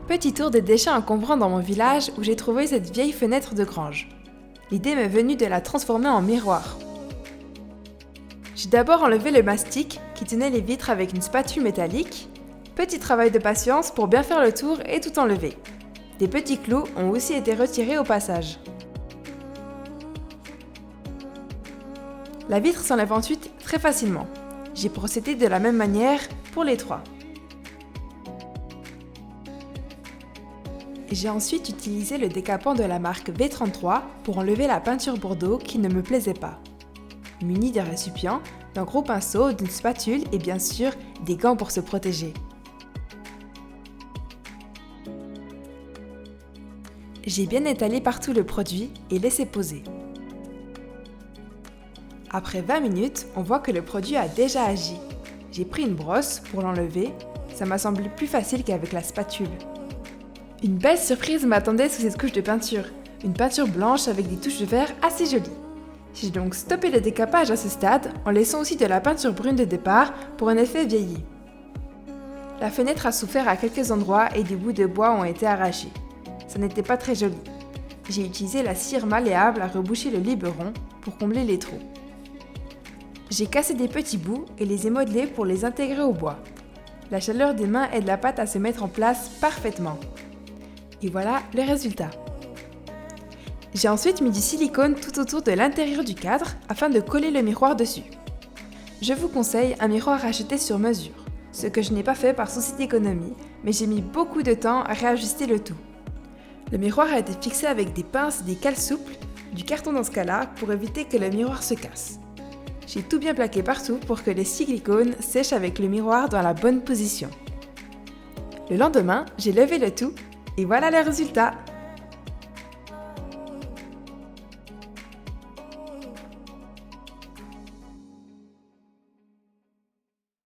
Petit tour des déchets encombrants dans mon village où j'ai trouvé cette vieille fenêtre de grange. L'idée m'est venue de la transformer en miroir. J'ai d'abord enlevé le mastic qui tenait les vitres avec une spatule métallique. Petit travail de patience pour bien faire le tour et tout enlever. Des petits clous ont aussi été retirés au passage. La vitre s'enlève ensuite très facilement. J'ai procédé de la même manière pour les trois. J'ai ensuite utilisé le décapant de la marque V33 pour enlever la peinture bordeaux qui ne me plaisait pas. Muni d'un récipient, d'un gros pinceau, d'une spatule et bien sûr des gants pour se protéger. J'ai bien étalé partout le produit et laissé poser. Après 20 minutes, on voit que le produit a déjà agi. J'ai pris une brosse pour l'enlever, ça m'a semblé plus facile qu'avec la spatule. Une belle surprise m'attendait sous cette couche de peinture, une peinture blanche avec des touches de vert assez jolies. J'ai donc stoppé le décapage à ce stade en laissant aussi de la peinture brune de départ pour un effet vieilli. La fenêtre a souffert à quelques endroits et des bouts de bois ont été arrachés. Ça n'était pas très joli. J'ai utilisé la cire malléable à reboucher le biberon pour combler les trous. J'ai cassé des petits bouts et les ai modelés pour les intégrer au bois. La chaleur des mains aide la pâte à se mettre en place parfaitement. Et voilà le résultat. J'ai ensuite mis du silicone tout autour de l'intérieur du cadre afin de coller le miroir dessus. Je vous conseille un miroir acheté sur mesure, ce que je n'ai pas fait par souci d'économie, mais j'ai mis beaucoup de temps à réajuster le tout. Le miroir a été fixé avec des pinces et des cales souples, du carton dans ce cas-là pour éviter que le miroir se casse. J'ai tout bien plaqué partout pour que les silicones sèchent avec le miroir dans la bonne position. Le lendemain, j'ai levé le tout et voilà le résultat!